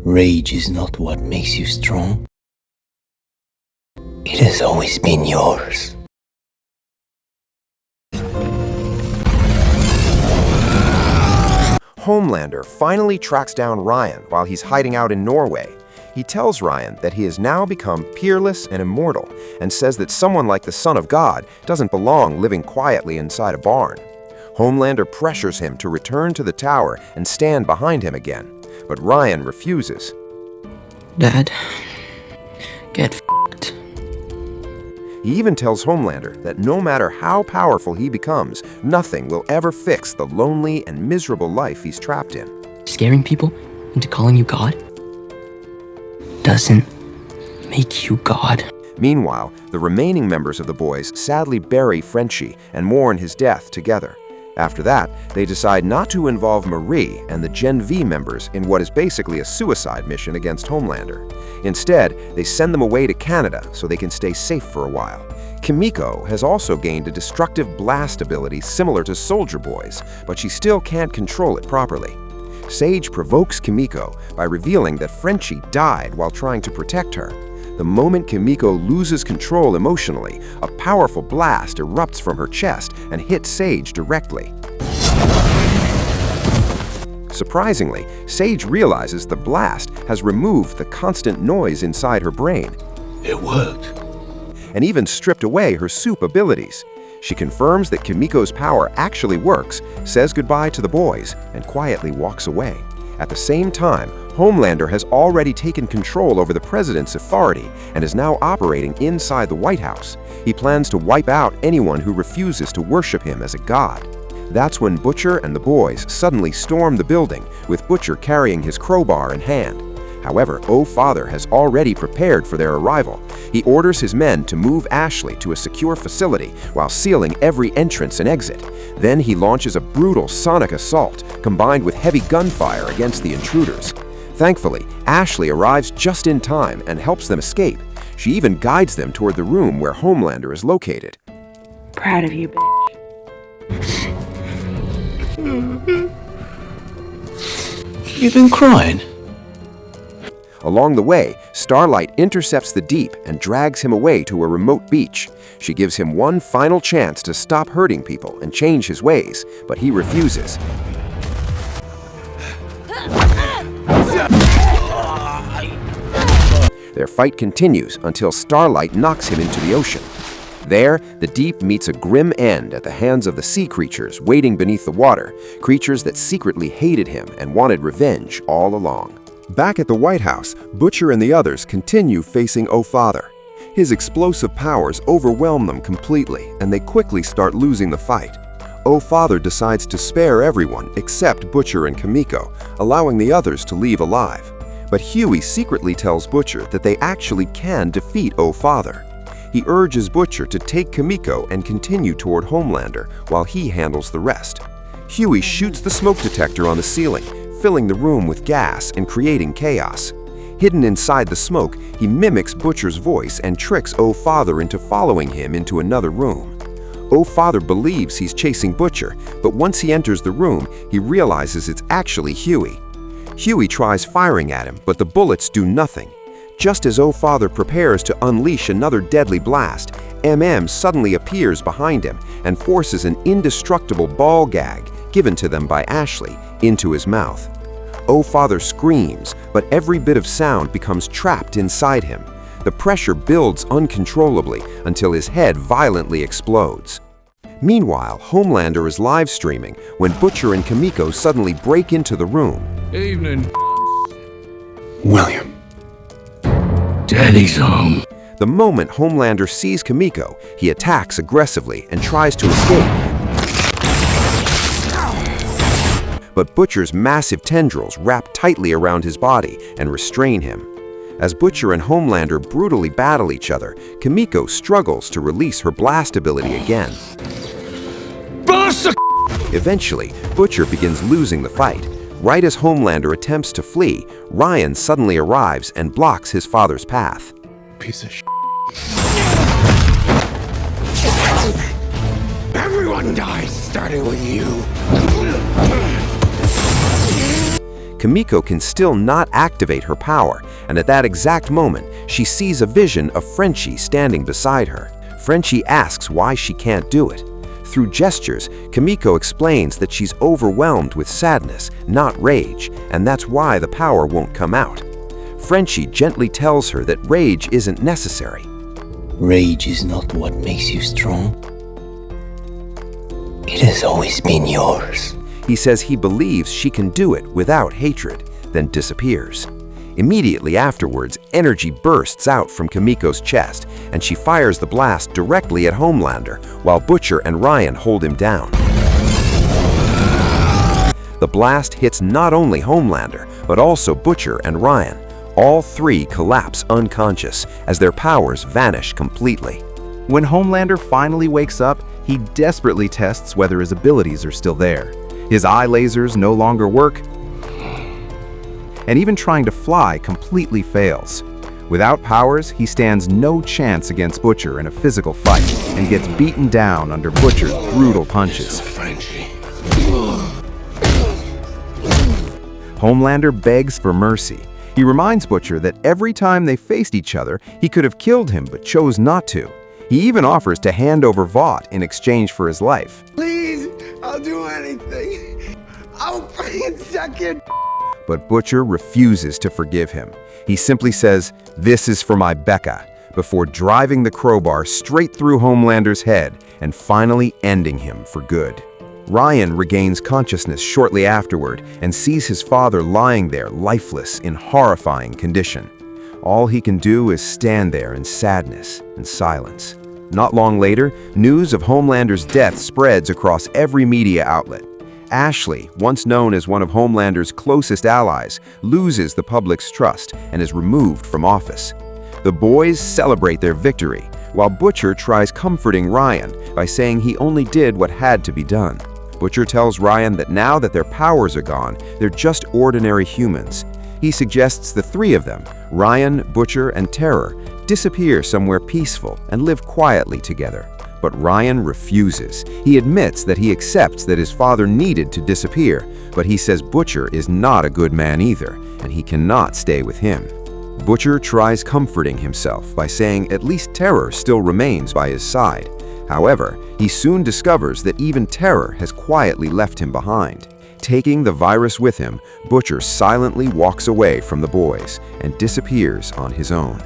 Rage is not what makes you strong. It has always been yours. Homelander finally tracks down Ryan while he's hiding out in Norway. He tells Ryan that he has now become peerless and immortal, and says that someone like the Son of God doesn't belong living quietly inside a barn. Homelander pressures him to return to the tower and stand behind him again, but Ryan refuses. Dad, get f***ed. He even tells Homelander that no matter how powerful he becomes, nothing will ever fix the lonely and miserable life he's trapped in. Scaring people into calling you God doesn't make you God. Meanwhile, the remaining members of the boys sadly bury Frenchie and mourn his death together. After that, they decide not to involve Marie and the Gen V members in what is basically a suicide mission against Homelander. Instead, they send them away to Canada so they can stay safe for a while. Kimiko has also gained a destructive blast ability similar to Soldier Boy's, but she still can't control it properly. Sage provokes Kimiko by revealing that Frenchie died while trying to protect her. The moment Kimiko loses control emotionally, a powerful blast erupts from her chest and hits Sage directly. Surprisingly, Sage realizes the blast has removed the constant noise inside her brain. It worked. And even stripped away her soup abilities. She confirms that Kimiko's power actually works, says goodbye to the boys, and quietly walks away. At the same time, Homelander has already taken control over the president's authority and is now operating inside the White House. He plans to wipe out anyone who refuses to worship him as a god. That's when Butcher and the boys suddenly storm the building, with Butcher carrying his crowbar in hand. However, Father has already prepared for their arrival. He orders his men to move Ashley to a secure facility while sealing every entrance and exit. Then he launches a brutal sonic assault, combined with heavy gunfire against the intruders. Thankfully, Ashley arrives just in time and helps them escape. She even guides them toward the room where Homelander is located. Proud of you, bitch. You've been crying? Along the way, Starlight intercepts the Deep and drags him away to a remote beach. She gives him one final chance to stop hurting people and change his ways, but he refuses. Their fight continues until Starlight knocks him into the ocean. There, the Deep meets a grim end at the hands of the sea creatures waiting beneath the water, creatures that secretly hated him and wanted revenge all along. Back at the White House, Butcher and the others continue facing Father. His explosive powers overwhelm them completely, and they quickly start losing the fight. Father decides to spare everyone except Butcher and Kimiko, allowing the others to leave alive. But Huey secretly tells Butcher that they actually can defeat Father. He urges Butcher to take Kimiko and continue toward Homelander while he handles the rest. Huey shoots the smoke detector on the ceiling, filling the room with gas and creating chaos. Hidden inside the smoke, he mimics Butcher's voice and tricks Father into following him into another room. Father believes he's chasing Butcher, but once he enters the room, he realizes it's actually Huey. Huey tries firing at him, but the bullets do nothing. Just as Father prepares to unleash another deadly blast, suddenly appears behind him and forces an indestructible ball gag, given to them by Ashley, into his mouth. Father screams, but every bit of sound becomes trapped inside him. The pressure builds uncontrollably until his head violently explodes. Meanwhile, Homelander is live streaming when Butcher and Kimiko suddenly break into the room. Evening. William. Daddy's home. The moment Homelander sees Kimiko, he attacks aggressively and tries to escape. But Butcher's massive tendrils wrap tightly around his body and restrain him. As Butcher and Homelander brutally battle each other, Kimiko struggles to release her blast ability again. Eventually, Butcher begins losing the fight. Right as Homelander attempts to flee, Ryan suddenly arrives and blocks his father's path. Piece of shit. Everyone dies, starting with you. Kimiko can still not activate her power, and at that exact moment, she sees a vision of Frenchie standing beside her. Frenchie asks why she can't do it. Through gestures, Kimiko explains that she's overwhelmed with sadness, not rage, and that's why the power won't come out. Frenchie gently tells her that rage isn't necessary. Rage is not what makes you strong. It has always been yours. He says he believes she can do it without hatred, then disappears. Immediately afterwards, energy bursts out from Kimiko's chest, and she fires the blast directly at Homelander, while Butcher and Ryan hold him down. The blast hits not only Homelander, but also Butcher and Ryan. All three collapse unconscious as their powers vanish completely. When Homelander finally wakes up, he desperately tests whether his abilities are still there. His eye lasers no longer work, and even trying to fly completely fails. Without powers, he stands no chance against Butcher in a physical fight and gets beaten down under Butcher's brutal punches. Homelander begs for mercy. He reminds Butcher that every time they faced each other, he could have killed him but chose not to. He even offers to hand over Vought in exchange for his life. Please, I'll do anything. I'll fucking suck it. But Butcher refuses to forgive him. He simply says, "This is for my Becca," before driving the crowbar straight through Homelander's head and finally ending him for good. Ryan regains consciousness shortly afterward and sees his father lying there lifeless in horrifying condition. All he can do is stand there in sadness and silence. Not long later, news of Homelander's death spreads across every media outlet. Ashley, once known as one of Homelander's closest allies, loses the public's trust and is removed from office. The boys celebrate their victory, while Butcher tries comforting Ryan by saying he only did what had to be done. Butcher tells Ryan that now that their powers are gone, they're just ordinary humans. He suggests the three of them, Ryan, Butcher, and Terror, disappear somewhere peaceful and live quietly together. But Ryan refuses. He admits that he accepts that his father needed to disappear, but he says Butcher is not a good man either, and he cannot stay with him. Butcher tries comforting himself by saying at least Terror still remains by his side. However, he soon discovers that even Terror has quietly left him behind. Taking the virus with him, Butcher silently walks away from the boys and disappears on his own.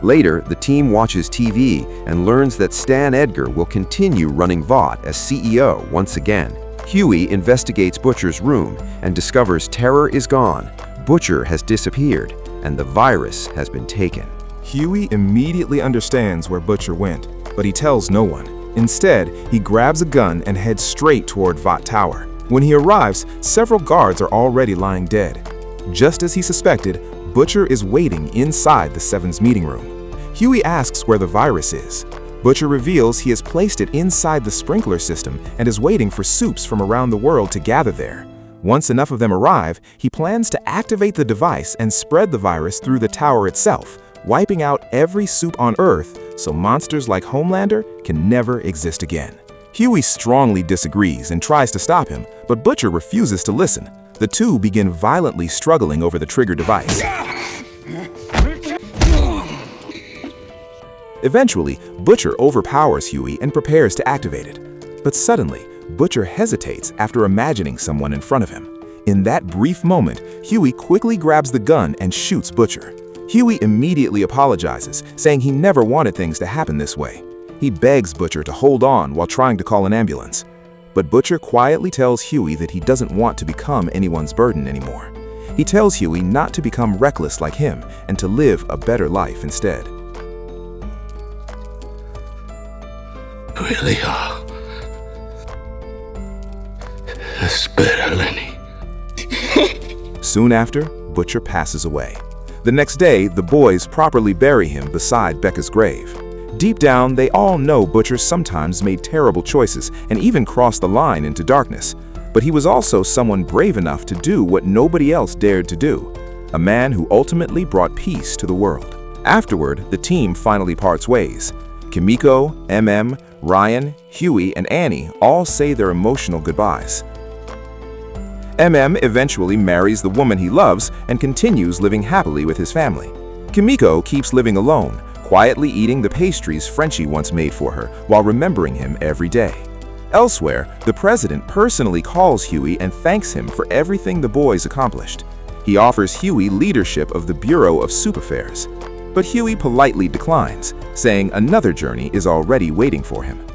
Later, the team watches TV and learns that Stan Edgar will continue running Vought as CEO once again. Huey investigates Butcher's room and discovers Terror is gone, Butcher has disappeared, and the virus has been taken. Huey immediately understands where Butcher went, but he tells no one. Instead, he grabs a gun and heads straight toward Vought Tower. When he arrives, several guards are already lying dead. Just as he suspected, Butcher is waiting inside the Seven's meeting room. Huey asks where the virus is. Butcher reveals he has placed it inside the sprinkler system and is waiting for soups from around the world to gather there. Once enough of them arrive, he plans to activate the device and spread the virus through the tower itself, wiping out every soup on Earth so monsters like Homelander can never exist again. Huey strongly disagrees and tries to stop him, but Butcher refuses to listen. The two begin violently struggling over the trigger device. Eventually, Butcher overpowers Huey and prepares to activate it. But suddenly, Butcher hesitates after imagining someone in front of him. In that brief moment, Huey quickly grabs the gun and shoots Butcher. Huey immediately apologizes, saying he never wanted things to happen this way. He begs Butcher to hold on while trying to call an ambulance. But Butcher quietly tells Huey that he doesn't want to become anyone's burden anymore. He tells Huey not to become reckless like him and to live a better life instead. Really are. That's better, Lenny. Soon after, Butcher passes away. The next day, the boys properly bury him beside Becca's grave. Deep down, they all know Butcher sometimes made terrible choices and even crossed the line into darkness. But he was also someone brave enough to do what nobody else dared to do. A man who ultimately brought peace to the world. Afterward, the team finally parts ways. Kimiko, MM, Ryan, Huey, and Annie all say their emotional goodbyes. Eventually marries the woman he loves and continues living happily with his family. Kimiko keeps living alone, quietly eating the pastries Frenchie once made for her while remembering him every day. Elsewhere, the president personally calls Huey and thanks him for everything the boys accomplished. He offers Huey leadership of the Bureau of Soup Affairs, but Huey politely declines, saying another journey is already waiting for him.